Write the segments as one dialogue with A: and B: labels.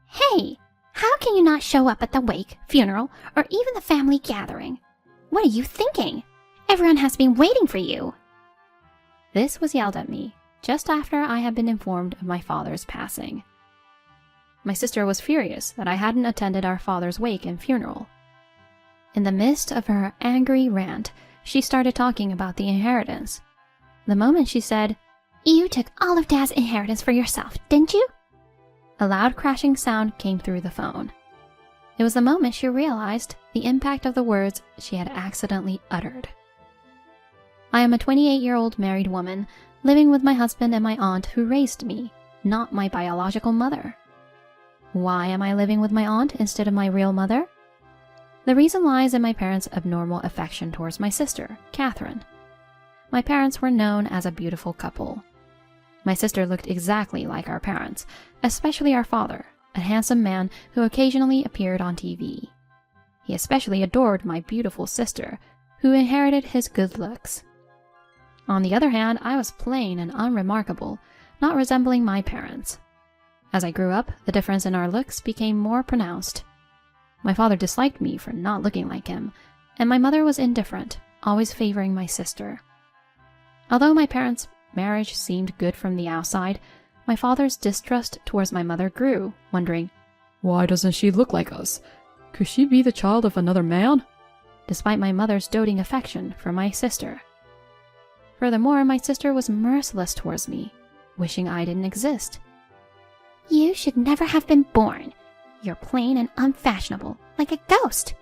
A: Hey, how can you not show up at the wake, funeral, or even the family gathering? What are you thinking? Everyone has been waiting for you.
B: This was yelled at me just after I had been informed of my father's passing. My sister was furious that I hadn't attended our father's wake and funeral. In the midst of her angry rant, she started talking about the inheritance. The moment she said,
A: "You took all of Dad's inheritance for yourself, didn't you?"
B: a loud crashing sound came through the phone. It was the moment she realized the impact of the words she had accidentally uttered. I am a 28-year-old married woman living with my husband and my aunt who raised me, not my biological mother. Why am I living with my aunt instead of my real mother? The reason lies in my parents' abnormal affection towards my sister, Catherine. My parents were known as a beautiful couple. My sister looked exactly like our parents, especially our father, a handsome man who occasionally appeared on TV. He especially adored my beautiful sister, who inherited his good looks. On the other hand, I was plain and unremarkable, not resembling my parents. As I grew up, the difference in our looks became more pronounced. My father disliked me for not looking like him, and my mother was indifferent, always favoring my sister. Although my parents' marriage seemed good from the outside, my father's distrust towards my mother grew, wondering,
C: "Why doesn't she look like us? Could she be the child of another man?"
B: despite my mother's doting affection for my sister. Furthermore, my sister was merciless towards me, wishing I didn't exist.
A: "You should never have been born. You're plain and unfashionable, like a ghost.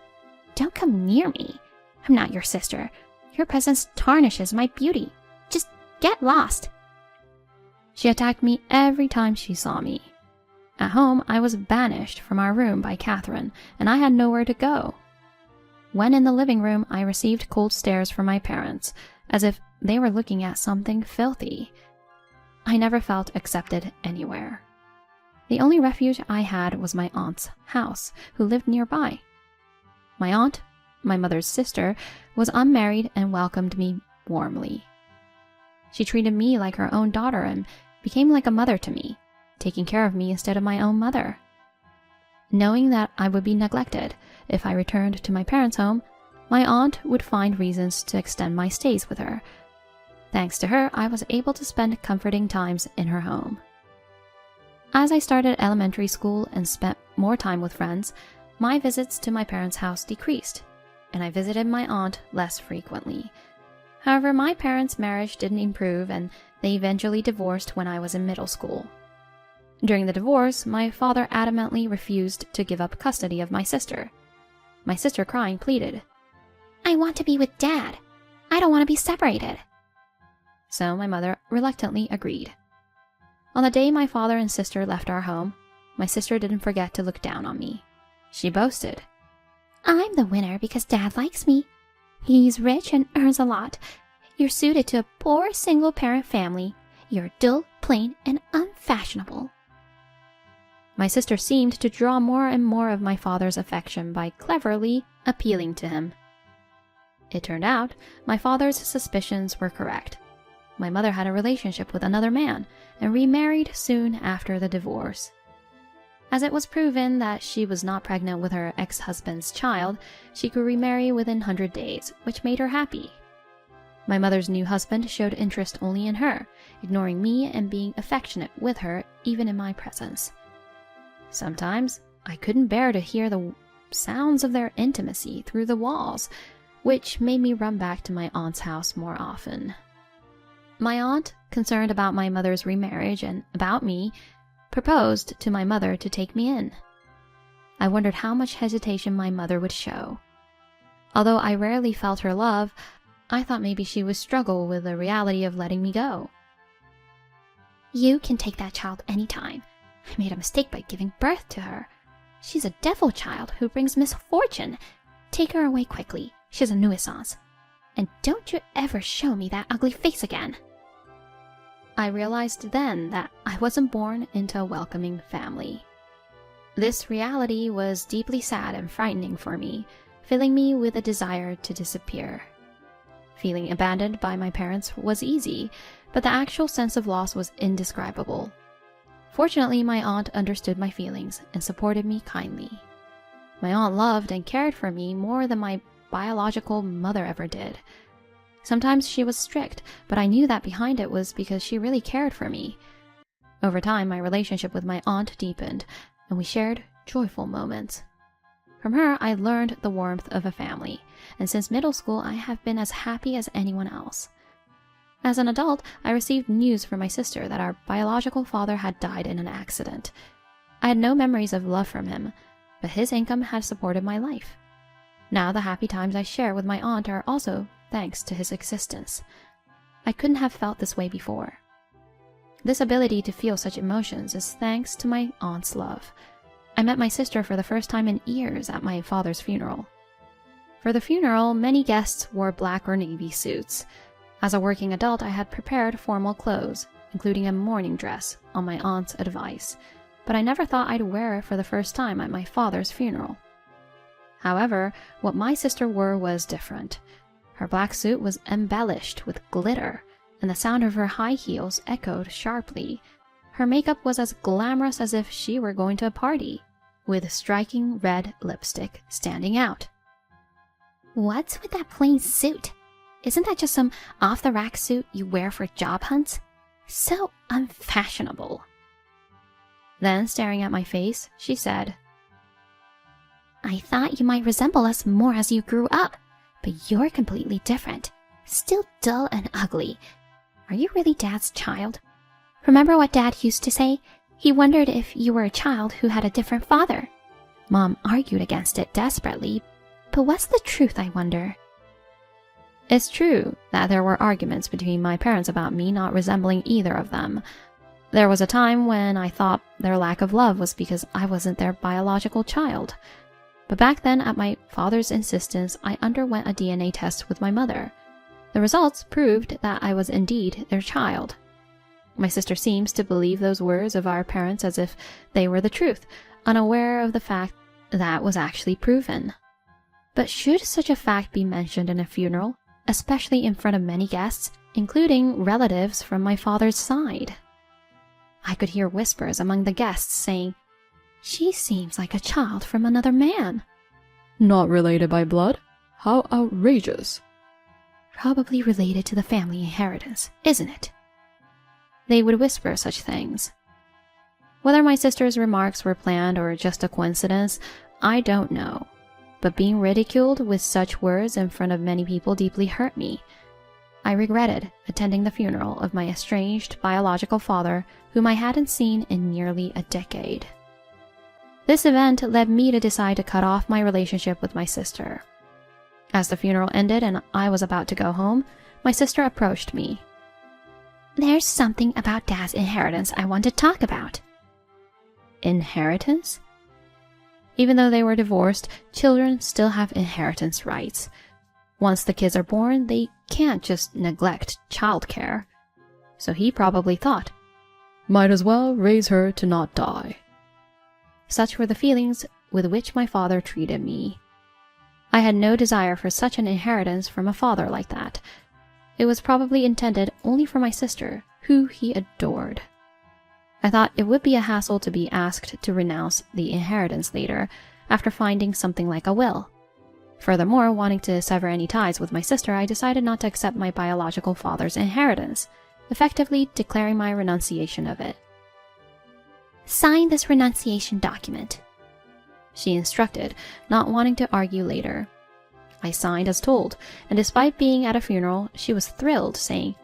A: Don't come near me. I'm not your sister. Your presence tarnishes my beauty. Just get lost."
B: She attacked me every time she saw me. At home, I was banished from our room by Catherine, and I had nowhere to go. When in the living room, I received cold stares from my parents, as if they were looking at something filthy. I never felt accepted anywhere. The only refuge I had was my aunt's house, who lived nearby. My aunt, my mother's sister, was unmarried and welcomed me warmly. She treated me like her own daughter and became like a mother to me, taking care of me instead of my own mother. Knowing that I would be neglected if I returned to my parents' home, my aunt would find reasons to extend my stays with her. Thanks to her, I was able to spend comforting times in her home. As I started elementary school and spent more time with friends, my visits to my parents' house decreased, and I visited my aunt less frequently. However, my parents' marriage didn't improve, and they eventually divorced when I was in middle school. During the divorce, my father adamantly refused to give up custody of my sister. My sister, crying, pleaded,
A: "I want to be with Dad. I don't want to be separated."
B: So my mother reluctantly agreed. On the day my father and sister left our home, my sister didn't forget to look down on me. She boasted,
A: "I'm the winner because Dad likes me. He's rich and earns a lot. You're suited to a poor single-parent family. You're dull, plain, and unfashionable."
B: My sister seemed to draw more and more of my father's affection by cleverly appealing to him. It turned out my father's suspicions were correct. My mother had a relationship with another man and remarried soon after the divorce. As it was proven that she was not pregnant with her ex-husband's child, she could remarry within 100 days, which made her happy. My mother's new husband showed interest only in her, ignoring me and being affectionate with her even in my presence. Sometimes I couldn't bear to hear the sounds of their intimacy through the walls, which made me run back to my aunt's house more often. My aunt, concerned about my mother's remarriage and about me, proposed to my mother to take me in. I wondered how much hesitation my mother would show. Although I rarely felt her love, I thought maybe she would struggle with the reality of letting me go.
A: "You can take that child anytime. I made a mistake by giving birth to her. She's a devil child who brings misfortune. Take her away quickly. She's a nuisance. And don't you ever show me that ugly face again."
B: I realized then that I wasn't born into a welcoming family. This reality was deeply sad and frightening for me, filling me with a desire to disappear. Feeling abandoned by my parents was easy, but the actual sense of loss was indescribable. Fortunately, my aunt understood my feelings and supported me kindly. My aunt loved and cared for me more than my biological mother ever did. Sometimes she was strict, but I knew that behind it was because she really cared for me. Over time, my relationship with my aunt deepened, and we shared joyful moments. From her, I learned the warmth of a family, and since middle school, I have been as happy as anyone else. As an adult, I received news from my sister that our biological father had died in an accident. I had no memories of love from him, but his income had supported my life. Now the happy times I share with my aunt are also thanks to his existence. I couldn't have felt this way before. This ability to feel such emotions is thanks to my aunt's love. I met my sister for the first time in years at my father's funeral. For the funeral, many guests wore black or navy suits. As a working adult, I had prepared formal clothes, including a morning dress, on my aunt's advice, but I never thought I'd wear it for the first time at my father's funeral. However, what my sister wore was different. Her black suit was embellished with glitter, and the sound of her high heels echoed sharply. Her makeup was as glamorous as if she were going to a party, with striking red lipstick standing out.
A: What's with that plain suit? Isn't that just some off-the-rack suit you wear for job hunts? So unfashionable.
B: Then, staring at my face, she said,
A: I thought you might resemble us more as you grew up, but you're completely different. Still dull and ugly. Are you really Dad's child? Remember what Dad used to say? He wondered if you were a child who had a different father. Mom argued against it desperately, but what's the truth, I wonder?
B: It's true that there were arguments between my parents about me not resembling either of them. There was a time when I thought their lack of love was because I wasn't their biological child. But back then, at my father's insistence, I underwent a DNA test with my mother. The results proved that I was indeed their child. My sister seems to believe those words of our parents as if they were the truth, unaware of the fact that was actually proven. But should such a fact be mentioned in a funeral, especially in front of many guests, including relatives from my father's side? I could hear whispers among the guests saying, She seems like a child from another man.
C: Not related by blood? How outrageous.
A: Probably related to the family inheritance, isn't it?
B: They would whisper such things. Whether my sister's remarks were planned or just a coincidence, I don't know. But being ridiculed with such words in front of many people deeply hurt me. I regretted attending the funeral of my estranged biological father, whom I hadn't seen in nearly a decade. This event led me to decide to cut off my relationship with my sister. As the funeral ended and I was about to go home, my sister approached me.
A: There's something about Dad's inheritance I want to talk about.
B: Inheritance? Even though they were divorced, children still have inheritance rights. Once the kids are born, they can't just neglect childcare. So he probably thought,
C: Might as well raise her to not die.
B: Such were the feelings with which my father treated me. I had no desire for such an inheritance from a father like that. It was probably intended only for my sister, who he adored. I thought it would be a hassle to be asked to renounce the inheritance later, after finding something like a will. Furthermore, wanting to sever any ties with my sister, I decided not to accept my biological father's inheritance, effectively declaring my renunciation of it.
A: Sign this renunciation document,
B: she instructed, not wanting to argue later. I signed as told, and despite being at a funeral, she was thrilled, saying,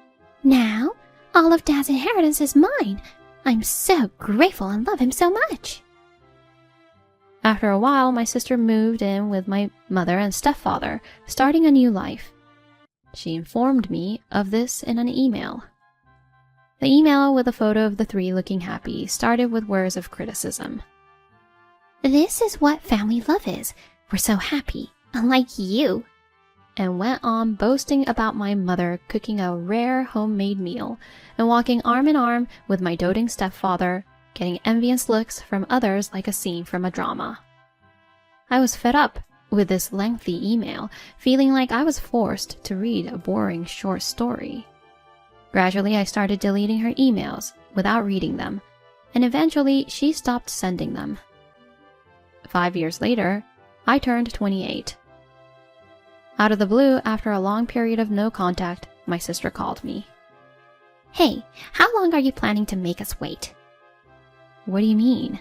A: Now, all of Dad's inheritance is mine. I'm so grateful and love him so much.
B: After a while, my sister moved in with my mother and stepfather, starting a new life. She informed me of this in an email. The email, with a photo of the three looking happy, started with words of criticism.
A: This is what family love is. We're so happy, unlike you.
B: And went on boasting about my mother cooking a rare homemade meal and walking arm in arm with my doting stepfather, getting envious looks from others like a scene from a drama. I was fed up with this lengthy email, feeling like I was forced to read a boring short story. Gradually, I started deleting her emails without reading them, and eventually she stopped sending them. 5 years later, I turned 28. Out of the blue, after a long period of no contact, my sister called me.
A: Hey, how long are you planning to make us wait?
B: What do you mean?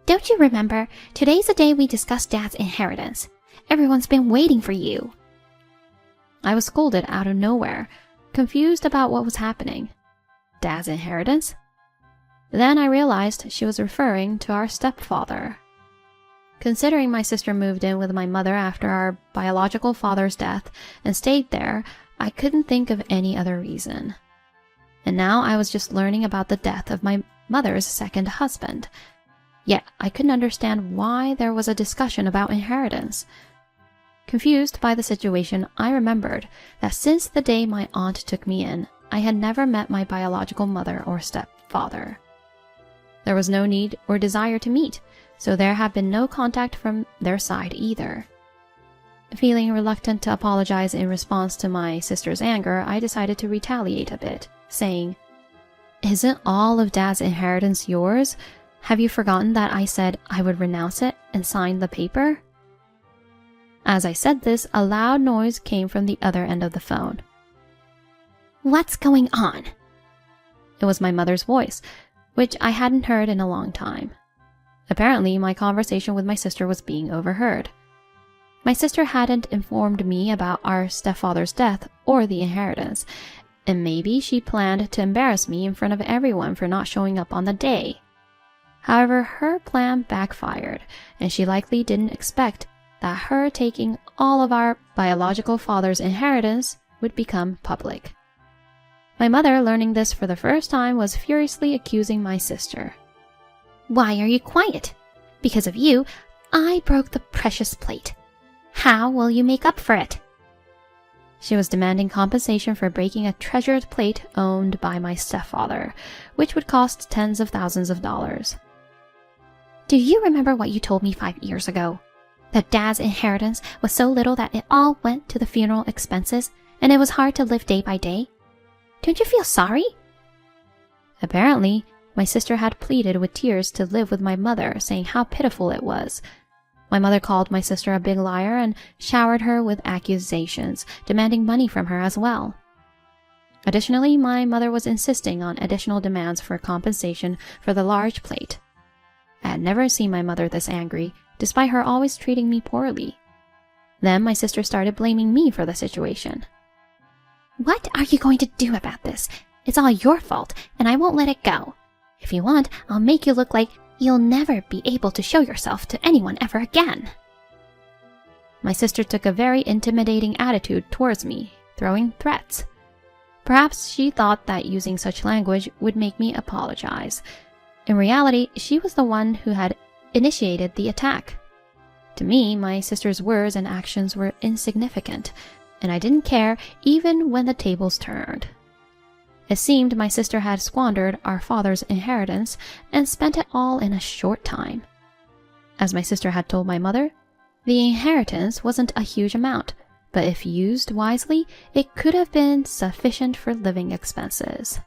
A: Don't you remember? Today's the day we discussed Dad's inheritance. Everyone's been waiting for you.
B: I was scolded out of nowhere, confused about what was happening. Dad's inheritance? Then I realized she was referring to our stepfather. Considering my sister moved in with my mother after our biological father's death and stayed there, I couldn't think of any other reason. And now I was just learning about the death of my mother's second husband. Yet I couldn't understand why there was a discussion about inheritance. Confused by the situation, I remembered that since the day my aunt took me in, I had never met my biological mother or stepfather. There was no need or desire to meet, so there had been no contact from their side either. Feeling reluctant to apologize in response to my sister's anger, I decided to retaliate a bit, saying, "Isn't all of Dad's inheritance yours? Have you forgotten that I said I would renounce it and sign the paper?" As I said this, a loud noise came from the other end of the phone.
A: What's going on?
B: It was my mother's voice, which I hadn't heard in a long time. Apparently, my conversation with my sister was being overheard. My sister hadn't informed me about our stepfather's death or the inheritance, and maybe she planned to embarrass me in front of everyone for not showing up on the day. However, her plan backfired, and she likely didn't expect that her taking all of our biological father's inheritance would become public. My mother, learning this for the first time, was furiously accusing my sister.
A: Why are you quiet? Because of you, I broke the precious plate. How will you make up for it?
B: She was demanding compensation for breaking a treasured plate owned by my stepfather, which would cost tens of thousands of dollars.
A: Do you remember what you told me 5 years ago? That Dad's inheritance was so little that it all went to the funeral expenses, and it was hard to live day by day? Don't you feel sorry?
B: Apparently, my sister had pleaded with tears to live with my mother, saying how pitiful it was. My mother called my sister a big liar and showered her with accusations, demanding money from her as well. Additionally, my mother was insisting on additional demands for compensation for the large plate. I had never seen my mother this angry, despite her always treating me poorly. Then my sister started blaming me for the situation.
A: What are you going to do about this? It's all your fault, and I won't let it go. If you want, I'll make you look like you'll never be able to show yourself to anyone ever again.
B: My sister took a very intimidating attitude towards me, throwing threats. Perhaps she thought that using such language would make me apologize. In reality, she was the one who had initiated the attack. To me, my sister's words and actions were insignificant, and I didn't care even when the tables turned. It seemed my sister had squandered our father's inheritance and spent it all in a short time. As my sister had told my mother, the inheritance wasn't a huge amount, but if used wisely, it could have been sufficient for living expenses.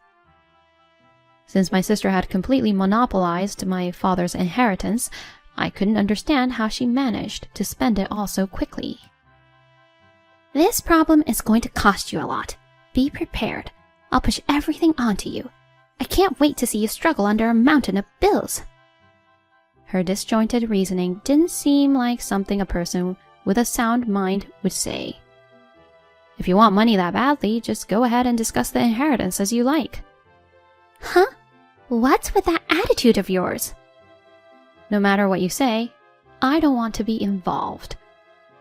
B: Since my sister had completely monopolized my father's inheritance, I couldn't understand how she managed to spend it all so quickly.
A: This problem is going to cost you a lot. Be prepared. I'll push everything onto you. I can't wait to see you struggle under a mountain of bills.
B: Her disjointed reasoning didn't seem like something a person with a sound mind would say. If you want money that badly, just go ahead and discuss the inheritance as you like.
A: Huh? What's with that attitude of yours?
B: No matter what you say, I don't want to be involved.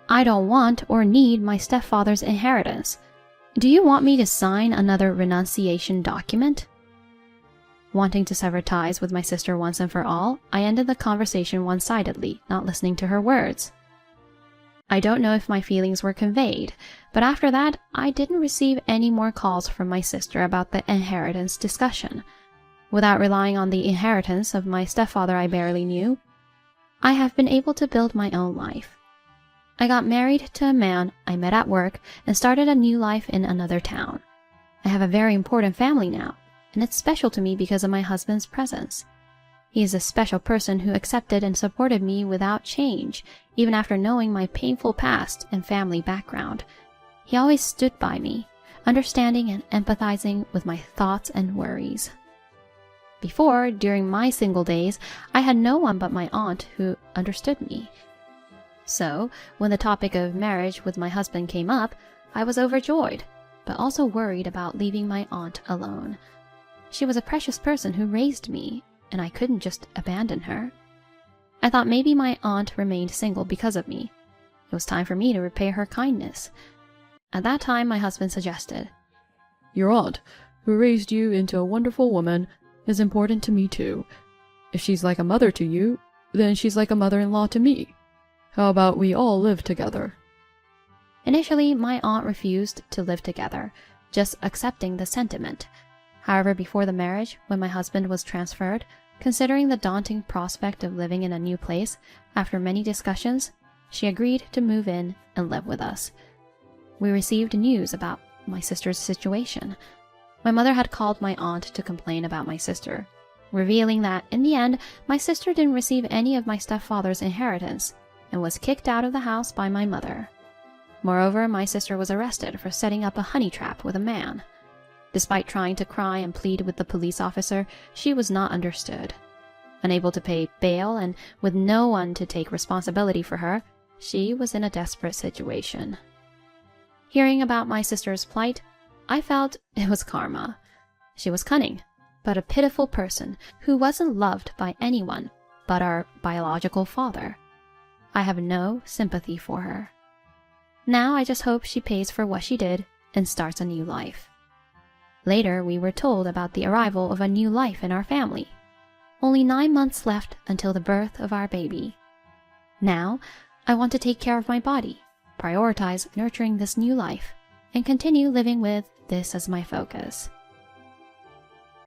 B: I don't want or need my stepfather's inheritance. Do you want me to sign another renunciation document? Wanting to sever ties with my sister once and for all, I ended the conversation one-sidedly, not listening to her words. I don't know if my feelings were conveyed, but after that, I didn't receive any more calls from my sister about the inheritance discussion. Without relying on the inheritance of my stepfather I barely knew, I have been able to build my own life. I got married to a man I met at work and started a new life in another town. I have a very important family now, and it's special to me because of my husband's presence. He is a special person who accepted and supported me without change, even after knowing my painful past and family background. He always stood by me, understanding and empathizing with my thoughts and worries. Before, during my single days, I had no one but my aunt who understood me. So, when the topic of marriage with my husband came up, I was overjoyed, but also worried about leaving my aunt alone. She was a precious person who raised me, and I couldn't just abandon her. I thought maybe my aunt remained single because of me. It was time for me to repay her kindness. At that time, my husband suggested,
C: Your aunt, who raised you into a wonderful woman, is important to me too. If she's like a mother to you, then she's like a mother-in-law to me. How about we all live together?
B: Initially, my aunt refused to live together, just accepting the sentiment. However, before the marriage, when my husband was transferred, considering the daunting prospect of living in a new place, after many discussions, she agreed to move in and live with us. We received news about my sister's situation. My mother had called my aunt to complain about my sister, revealing that, in the end, my sister didn't receive any of my stepfather's inheritance and was kicked out of the house by my mother. Moreover, my sister was arrested for setting up a honey trap with a man. Despite trying to cry and plead with the police officer, she was not understood. Unable to pay bail and with no one to take responsibility for her, she was in a desperate situation. Hearing about my sister's plight, I felt it was karma. She was cunning, but a pitiful person who wasn't loved by anyone but our biological father. I have no sympathy for her. Now I just hope she pays for what she did and starts a new life. Later, we were told about the arrival of a new life in our family. Only 9 months left until the birth of our baby. Now, I want to take care of my body, prioritize nurturing this new life, and continue living with this as my focus.